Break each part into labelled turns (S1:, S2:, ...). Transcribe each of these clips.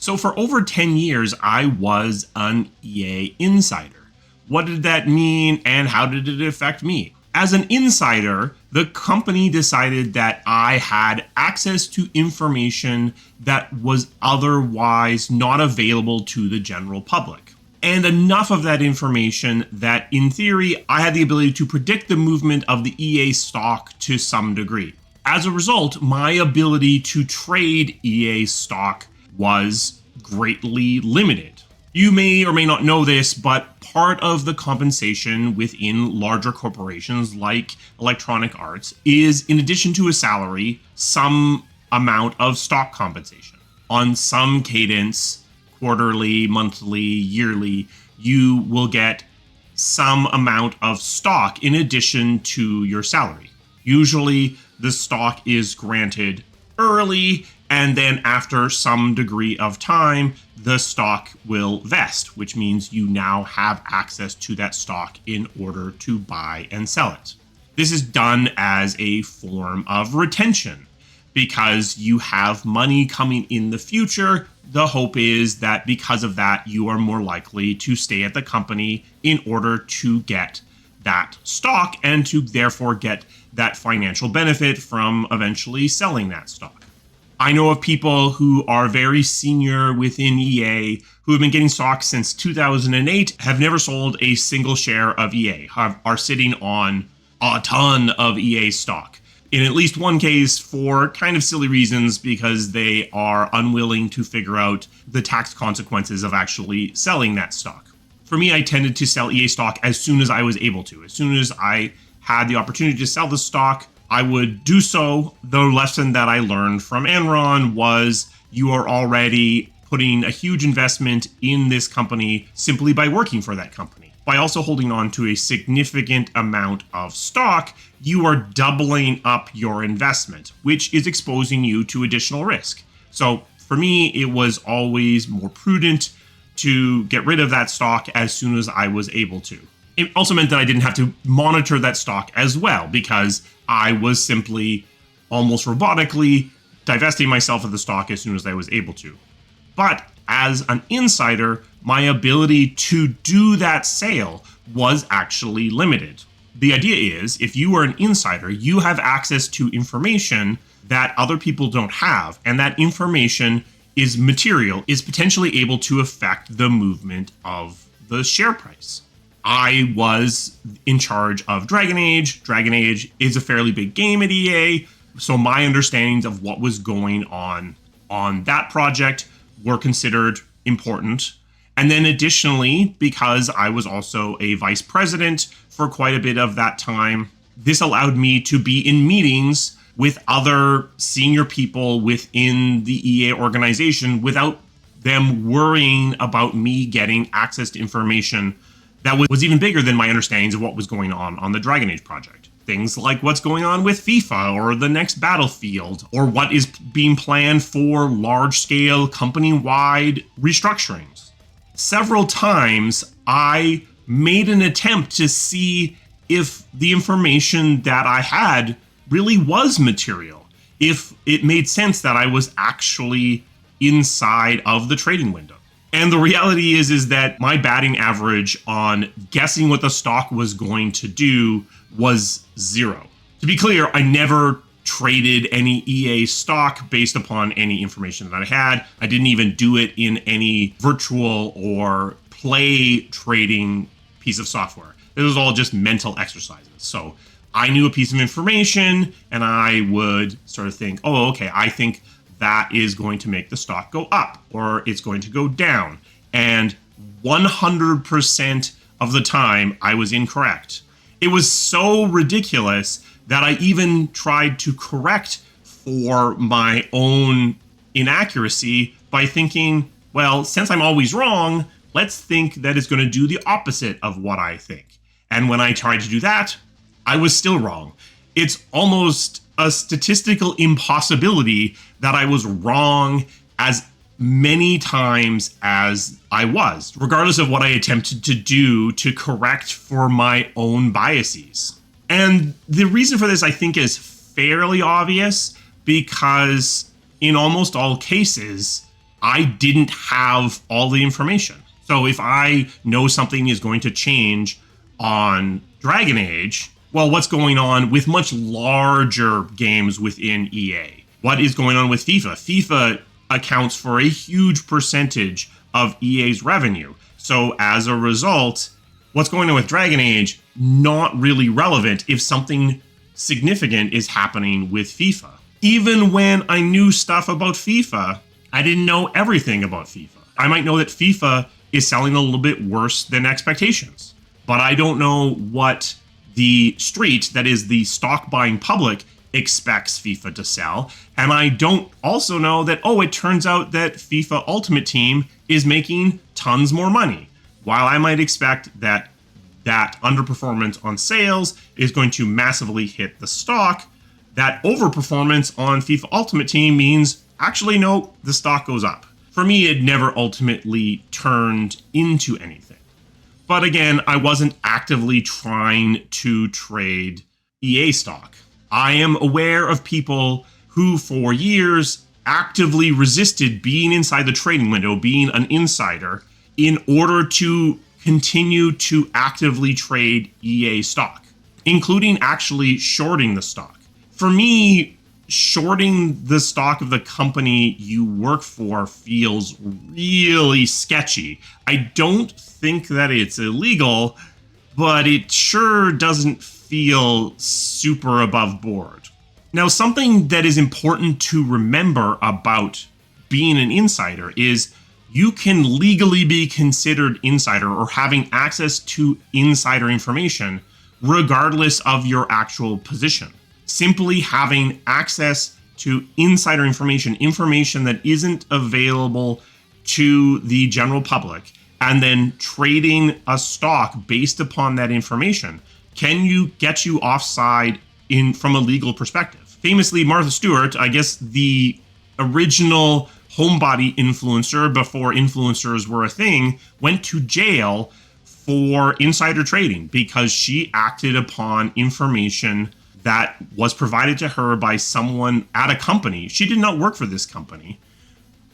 S1: So for over 10 years, I was an EA insider. What did that mean and how did it affect me? As an insider, the company decided that I had access to information that was otherwise not available to the general public. And enough of that information that, in theory, I had the ability to predict the movement of the EA stock to some degree. As a result, my ability to trade EA stock was greatly limited. You may or may not know this, but part of the compensation within larger corporations like Electronic Arts is, in addition to a salary, some amount of stock compensation. On some cadence, quarterly, monthly, yearly, you will get some amount of stock in addition to your salary. Usually, the stock is granted early, and then after some degree of time, the stock will vest, which means you now have access to that stock in order to buy and sell it. This is done as a form of retention because you have money coming in the future. The hope is that because of that, you are more likely to stay at the company in order to get that stock and to therefore get that financial benefit from eventually selling that stock. I know of people who are very senior within EA who have been getting stock since 2008, have never sold a single share of EA, are sitting on a ton of EA stock. In at least one case for kind of silly reasons because they are unwilling to figure out the tax consequences of actually selling that stock. For me, I tended to sell EA stock as soon as I was able to. As soon as I had the opportunity to sell the stock, I would do so. The lesson that I learned from Enron was you are already putting a huge investment in this company simply by working for that company. By also holding on to a significant amount of stock, you are doubling up your investment, which is exposing you to additional risk. So for me, it was always more prudent to get rid of that stock as soon as I was able to. It also meant that I didn't have to monitor that stock as well because I was simply almost robotically divesting myself of the stock as soon as I was able to. But as an insider, my ability to do that sale was actually limited. The idea is, if you are an insider, you have access to information that other people don't have, and that information is material, is potentially able to affect the movement of the share price. I was in charge of Dragon Age. Dragon Age is a fairly big game at EA, so my understandings of what was going on that project were considered important. And then additionally, because I was also a vice president for quite a bit of that time, this allowed me to be in meetings with other senior people within the EA organization without them worrying about me getting access to information that was even bigger than my understandings of what was going on the Dragon Age project. Things like what's going on with FIFA or the next Battlefield, or what is being planned for large-scale company-wide restructurings. Several times, I made an attempt to see if the information that I had really was material, if it made sense that I was actually inside of the trading window. And the reality is that my batting average on guessing what the stock was going to do was 0. To be clear, I never traded any EA stock based upon any information that I had. I didn't even do it in any virtual or play trading piece of software. It was all just mental exercises. So I knew a piece of information and I would sort of think, oh, okay, I think that is going to make the stock go up or it's going to go down. And 100% of the time I was incorrect. It was so ridiculous that I even tried to correct for my own inaccuracy by thinking, well, since I'm always wrong, let's think that it's going to do the opposite of what I think. And when I tried to do that, I was still wrong. It's almost a statistical impossibility that I was wrong as many times as I was, regardless of what I attempted to do to correct for my own biases. And the reason for this, I think, is fairly obvious because in almost all cases, I didn't have all the information. So if I know something is going to change on Dragon Age, well, what's going on with much larger games within EA? What is going on with FIFA? FIFA accounts for a huge percentage of EA's revenue. So as a result, what's going on with Dragon Age, not really relevant if something significant is happening with FIFA. Even when I knew stuff about FIFA, I didn't know everything about FIFA. I might know that FIFA is selling a little bit worse than expectations, but I don't know what the street, that is the stock buying public, expects FIFA to sell. And I don't also know that, it turns out that FIFA Ultimate Team is making tons more money. While I might expect that underperformance on sales is going to massively hit the stock, that overperformance on FIFA Ultimate Team means, actually, no, the stock goes up. For me, it never ultimately turned into anything. But again, I wasn't actively trying to trade EA stock. I am aware of people who, for years, actively resisted being inside the trading window, being an insider, in order to continue to actively trade EA stock, including actually shorting the stock. For me, shorting the stock of the company you work for feels really sketchy. I don't think that it's illegal, but it sure doesn't feel super above board. Now, something that is important to remember about being an insider is you can legally be considered insider or having access to insider information regardless of your actual position. Simply having access to insider information that isn't available to the general public, and then trading a stock based upon that information can get you offside from a legal perspective. Famously, Martha Stewart, I guess the original homebody influencer before influencers were a thing, went to jail for insider trading because she acted upon information that was provided to her by someone at a company. She did not work for this company.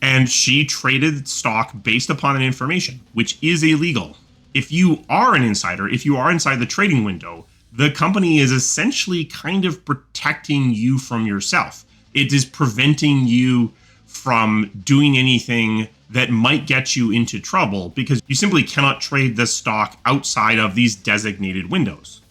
S1: And she traded stock based upon that information, which is illegal. If you are an insider, if you are inside the trading window, the company is essentially kind of protecting you from yourself. It is preventing you from doing anything that might get you into trouble because you simply cannot trade the stock outside of these designated windows.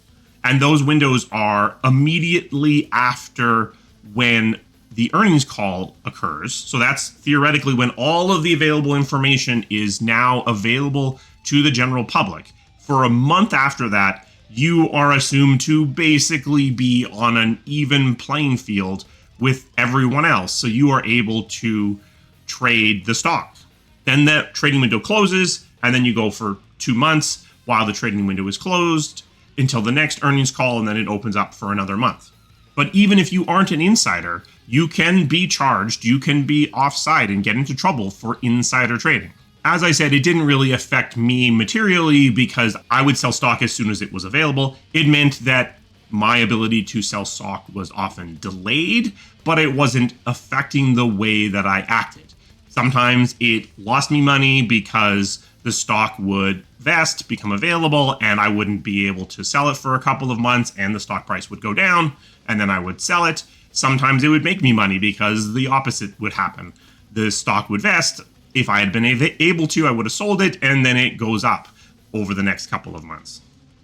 S1: And those windows are immediately after when the earnings call occurs. So that's theoretically when all of the available information is now available to the general public. For a month after that, you are assumed to basically be on an even playing field with everyone else. So you are able to trade the stock. Then that trading window closes, and then you go for 2 months while the trading window is closed until the next earnings call, and then it opens up for another month. But even if you aren't an insider, you can be charged, you can be offside and get into trouble for insider trading. As I said, it didn't really affect me materially because I would sell stock as soon as it was available. It meant that my ability to sell stock was often delayed, but it wasn't affecting the way that I acted. Sometimes it lost me money because the stock would vest, become available, and I wouldn't be able to sell it for a couple of months, and the stock price would go down, and then I would sell it. Sometimes it would make me money because the opposite would happen. The stock would vest. If I had been able to, I would have sold it, and then it goes up over the next couple of months.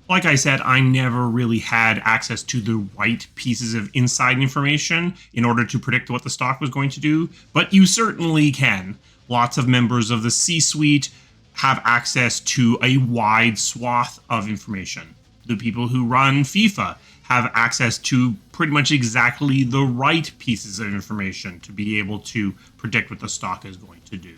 S1: Like I said, I never really had access to the right pieces of inside information in order to predict what the stock was going to do, but you certainly can. Lots of members of the C-suite have access to a wide swath of information. The people who run FIFA have access to pretty much exactly the right pieces of information to be able to predict what the stock is going to do.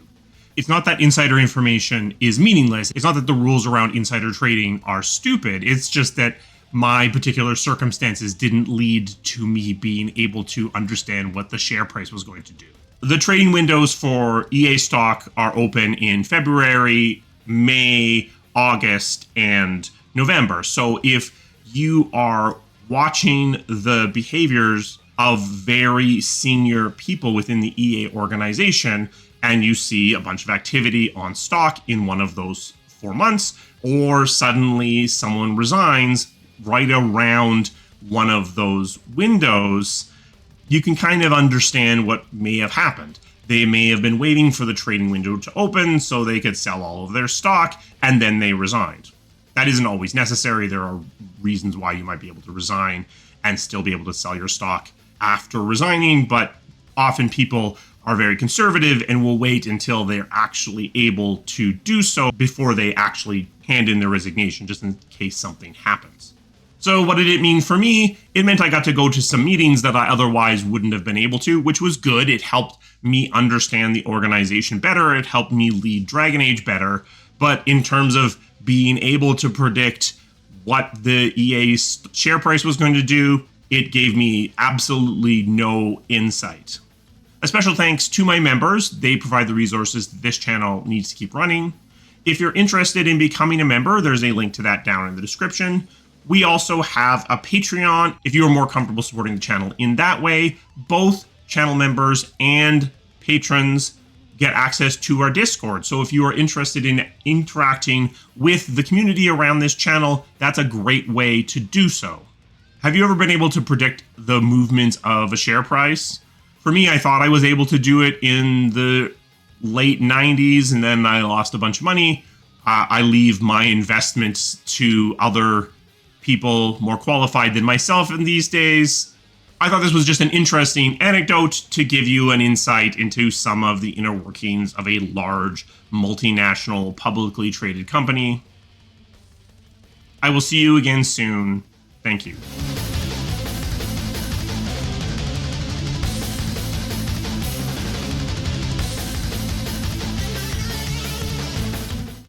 S1: It's not that insider information is meaningless. It's not that the rules around insider trading are stupid. It's just that my particular circumstances didn't lead to me being able to understand what the share price was going to do. The trading windows for EA stock are open in February, May, August, and November. So if you are watching the behaviors of very senior people within the EA organization, and you see a bunch of activity on stock in one of those 4 months, or suddenly someone resigns right around one of those windows, you can kind of understand what may have happened. They may have been waiting for the trading window to open so they could sell all of their stock, and then they resigned. That isn't always necessary. There are reasons why you might be able to resign and still be able to sell your stock after resigning, but often people are very conservative and will wait until they're actually able to do so before they actually hand in their resignation, just in case something happens. So what did it mean for me? It meant I got to go to some meetings that I otherwise wouldn't have been able to, which was good. It helped me understand the organization better. It helped me lead Dragon Age better. But in terms of being able to predict what the EA share price was going to do, it gave me absolutely no insight. A special thanks to my members. They provide the resources that this channel needs to keep running. If you're interested in becoming a member, there's a link to that down in the description. We also have a Patreon if you are more comfortable supporting the channel in that way. Both channel members and patrons get access to our Discord. So if you are interested in interacting with the community around this channel, that's a great way to do so. Have you ever been able to predict the movement of a share price? For me, I thought I was able to do it in the late 90s, and then I lost a bunch of money. I leave my investments to other people more qualified than myself in these days. I thought this was just an interesting anecdote to give you an insight into some of the inner workings of a large, multinational, publicly traded company. I will see you again soon. Thank you.